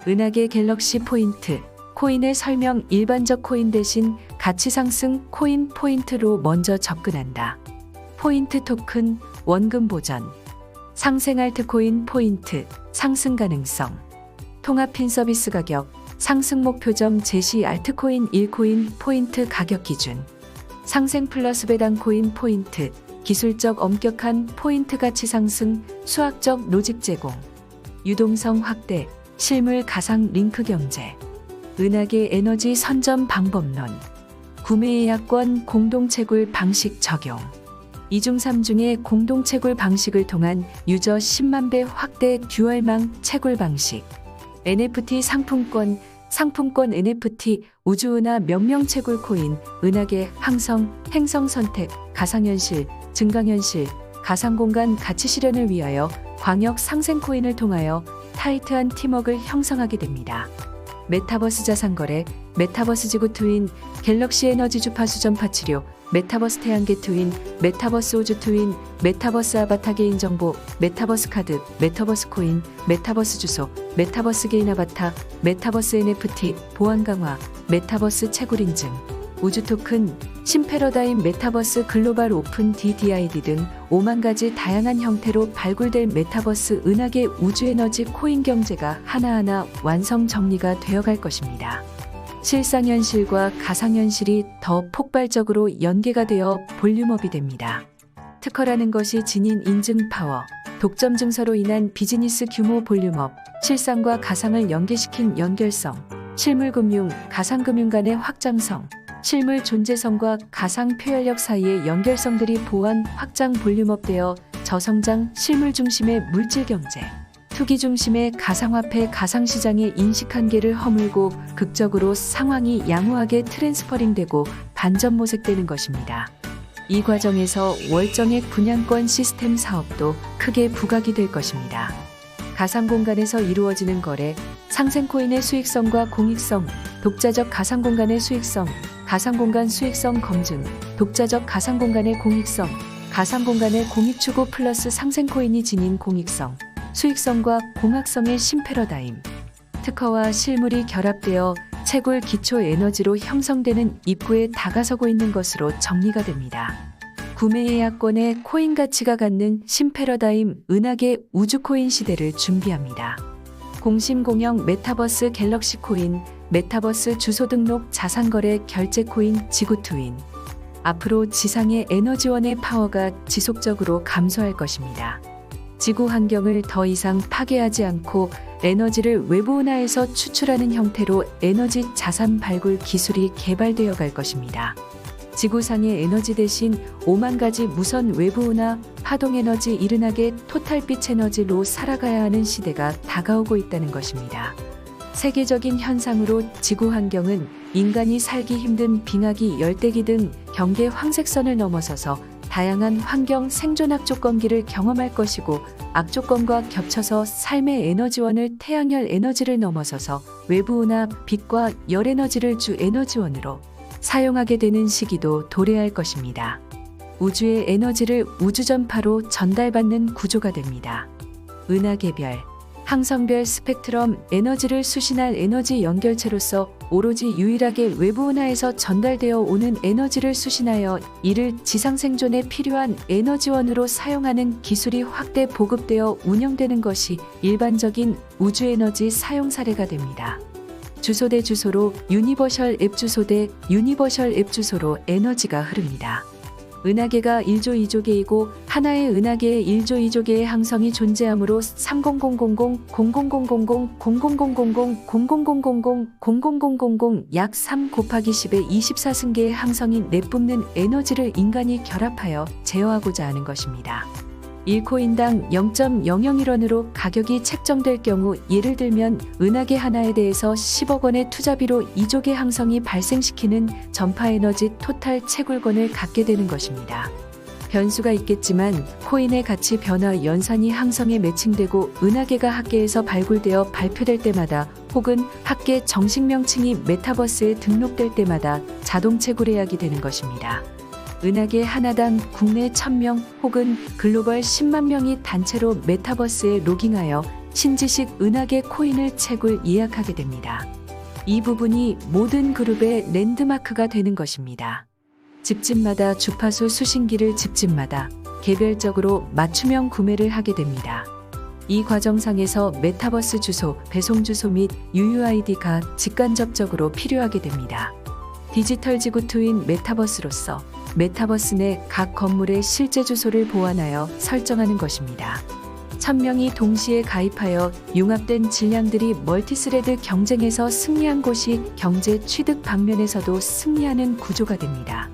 은하계 갤럭시 포인트, 코인의 설명 일반적 코인 대신 가치 상승 코인 포인트로 먼저 접근한다. 포인트 토큰, 원금 보전, 상생 알트코인 포인트, 상승 가능성, 통합 핀 서비스 가격, 상승 목표점 제시 알트코인 1코인 포인트 가격 기준, 상생 플러스 배당 코인 포인트, 기술적 엄격한 포인트 가치 상승, 수학적 로직 제공, 유동성 확대, 실물 가상 링크 경제, 은하계 에너지 선점 방법론, 구매 예약권 공동 채굴 방식 적용, 2중 3중의 공동 채굴 방식을 통한 유저 10만 배 확대 듀얼망 채굴 방식, NFT 상품권 NFT 우주은하 명명 채굴 코인, 은하계 항성, 행성 선택, 가상현실, 증강현실, 가상공간 가치 실현을 위하여 광역 상생 코인을 통하여 타이트한 팀워크를 형성하게 됩니다. 메타버스 자산거래, 메타버스 지구 트윈, 갤럭시 에너지 주파수 전파 치료, 메타버스 태양계 트윈, 메타버스 우주 트윈, 메타버스 아바타 개인 정보, 메타버스 카드, 메타버스 코인, 메타버스 주소, 메타버스 개인 아바타, 메타버스 NFT, 보안 강화, 메타버스 채굴 인증, 우주 토큰, 신패러다임 메타버스 글로벌 오픈 DDID 등 5만 가지 다양한 형태로 발굴될 메타버스 은하계 우주 에너지 코인 경제가 하나하나 완성 정리가 되어갈 것입니다. 실상현실과 가상현실이 더 폭발적으로 연계가 되어 볼륨업이 됩니다. 특허라는 것이 지닌 인증 파워, 독점 증서로 인한 비즈니스 규모 볼륨업, 실상과 가상을 연계시킨 연결성, 실물금융, 가상금융 간의 확장성, 실물 존재성과 가상 표현력 사이의 연결성들이 보완, 확장 볼륨업되어 저성장 실물 중심의 물질 경제, 투기 중심의 가상화폐 가상시장의 인식 한계를 허물고 극적으로 상황이 양호하게 트랜스퍼링되고 반전 모색되는 것입니다. 이 과정에서 월정액 분양권 시스템 사업도 크게 부각이 될 것입니다. 가상공간에서 이루어지는 거래, 상생코인의 수익성과 공익성, 독자적 가상공간의 수익성, 가상공간 수익성 검증, 독자적 가상공간의 공익성, 가상공간의 공익추구 플러스 상생코인이 지닌 공익성, 수익성과 공학성의 신패러다임, 특허와 실물이 결합되어 채굴 기초 에너지로 형성되는 입구에 다가서고 있는 것으로 정리가 됩니다. 구매 예약권의 코인 가치가 갖는 신패러다임 은하계 우주코인 시대를 준비합니다. 공심공영 메타버스 갤럭시 코인, 메타버스 주소 등록 자산거래 결제 코인 지구트윈. 앞으로 지상의 에너지원의 파워가 지속적으로 감소할 것입니다. 지구 환경을 더 이상 파괴하지 않고 에너지를 외부 은하에서 추출하는 형태로 에너지 자산 발굴 기술이 개발되어 갈 것입니다. 지구상의 에너지 대신 5만 가지 무선 외부 은하, 파동에너지 이른하게 토탈빛 에너지로 살아가야 하는 시대가 다가오고 있다는 것입니다. 세계적인 현상으로 지구 환경은 인간이 살기 힘든 빙하기, 열대기 등 경계 황색선을 넘어서서 다양한 환경 생존 악조건기를 경험할 것이고, 악조건과 겹쳐서 삶의 에너지원을 태양열 에너지를 넘어서서 외부 은하, 빛과 열 에너지를 주 에너지원으로 사용하게 되는 시기도 도래할 것입니다. 우주의 에너지를 우주 전파로 전달받는 구조가 됩니다. 은하계별, 항성별 스펙트럼 에너지를 수신할 에너지 연결체로서 오로지 유일하게 외부 은하에서 전달되어 오는 에너지를 수신하여 이를 지상 생존에 필요한 에너지원으로 사용하는 기술이 확대 보급되어 운영되는 것이 일반적인 우주 에너지 사용 사례가 됩니다. 주소 대 주소로 유니버셜 앱 주소 대 유니버셜 앱 주소로 에너지가 흐릅니다. 은하계가 1조 2조계이고 하나의 은하계에 1조 2조계의 항성이 존재하므로 30000000000000000000000 약 3 곱하기 10의 24승계의 항성이 내뿜는 에너지를 인간이 결합하여 제어하고자 하는 것입니다. 1코인당 0.001원으로 가격이 책정될 경우, 예를 들면 은하계 하나에 대해서 10억 원의 투자비로 2조계 항성이 발생시키는 전파에너지 토탈 채굴권을 갖게 되는 것입니다. 변수가 있겠지만 코인의 가치 변화 연산이 항성에 매칭되고 은하계가 학계에서 발굴되어 발표될 때마다 혹은 학계 정식 명칭이 메타버스에 등록될 때마다 자동 채굴 예약이 되는 것입니다. 은하계 하나당 국내 1000명 혹은 글로벌 10만 명이 단체로 메타버스에 로깅하여 신지식 은하계 코인을 채굴 예약하게 됩니다. 이 부분이 모든 그룹의 랜드마크가 되는 것입니다. 집집마다 주파수 수신기를 집집마다 개별적으로 맞춤형 구매를 하게 됩니다. 이 과정상에서 메타버스 주소, 배송 주소 및 UUID가 직간접적으로 필요하게 됩니다. 디지털 지구 투인 메타버스로서 메타버스 내 각 건물의 실제 주소를 보완하여 설정하는 것입니다. 1000명이 동시에 가입하여 융합된 질량들이 멀티스레드 경쟁에서 승리한 곳이 경제 취득 방면에서도 승리하는 구조가 됩니다.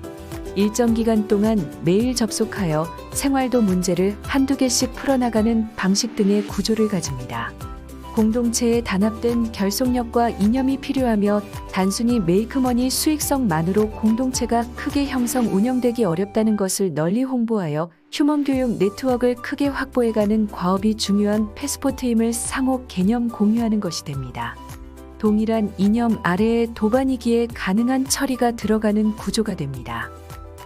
일정 기간 동안 매일 접속하여 생활도 문제를 한두 개씩 풀어나가는 방식 등의 구조를 가집니다. 공동체에 단합된 결속력과 이념이 필요하며 단순히 메이크머니 수익성만으로 공동체가 크게 형성 운영되기 어렵다는 것을 널리 홍보하여 휴먼 교육 네트워크를 크게 확보해가는 과업이 중요한 패스포트임을 상호 개념 공유하는 것이 됩니다. 동일한 이념 아래에 도반이기에 가능한 처리가 들어가는 구조가 됩니다.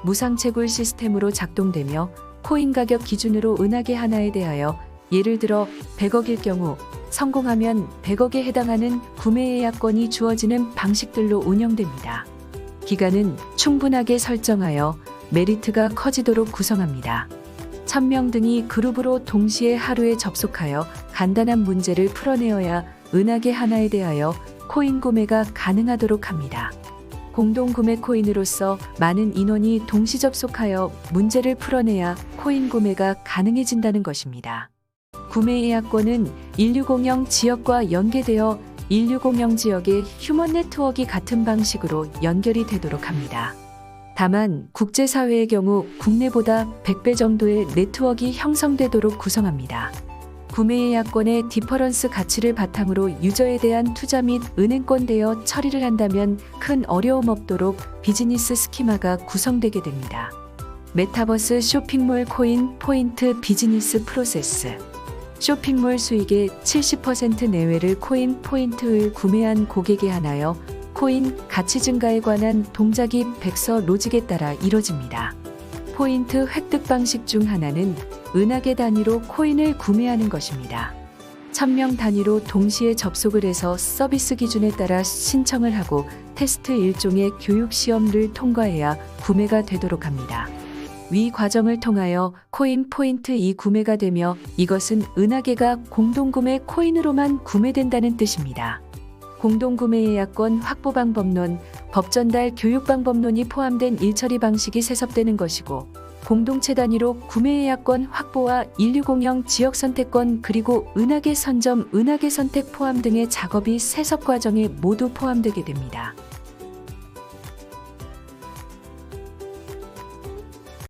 무상채굴 시스템으로 작동되며 코인 가격 기준으로 은하계 하나에 대하여 예를 들어 100억일 경우 성공하면 100억에 해당하는 구매 예약권이 주어지는 방식들로 운영됩니다. 기간은 충분하게 설정하여 메리트가 커지도록 구성합니다. 1000명 등이 그룹으로 동시에 하루에 접속하여 간단한 문제를 풀어내어야 은하계 하나에 대하여 코인 구매가 가능하도록 합니다. 공동구매 코인으로서 많은 인원이 동시 접속하여 문제를 풀어내야 코인 구매가 가능해진다는 것입니다. 구매 예약권은 1600 지역과 연계되어 1600 지역의 휴먼 네트워크가 같은 방식으로 연결이 되도록 합니다. 다만 국제사회의 경우 국내보다 100배 정도의 네트워크가 형성되도록 구성합니다. 구매 예약권의 디퍼런스 가치를 바탕으로 유저에 대한 투자 및 은행권 대여 처리를 한다면 큰 어려움 없도록 비즈니스 스키마가 구성되게 됩니다. 메타버스 쇼핑몰 코인 포인트 비즈니스 프로세스. 쇼핑몰 수익의 70% 내외를 코인 포인트를 구매한 고객에 한하여 코인 가치 증가에 관한 동작이 백서 로직에 따라 이뤄집니다. 포인트 획득 방식 중 하나는 은하계 단위로 코인을 구매하는 것입니다. 1000명 단위로 동시에 접속을 해서 서비스 기준에 따라 신청을 하고 테스트 일종의 교육 시험을 통과해야 구매가 되도록 합니다. 위 과정을 통하여 코인 포인트 이 구매가 되며 이것은 은하계가 공동구매 코인으로만 구매된다는 뜻입니다. 공동구매 예약권 확보 방법론, 법전달 교육 방법론이 포함된 일처리 방식이 세섭되는 것이고 공동체 단위로 구매 예약권 확보와 1600 지역 선택권 그리고 은하계 선점, 은하계 선택 포함 등의 작업이 세섭 과정에 모두 포함되게 됩니다.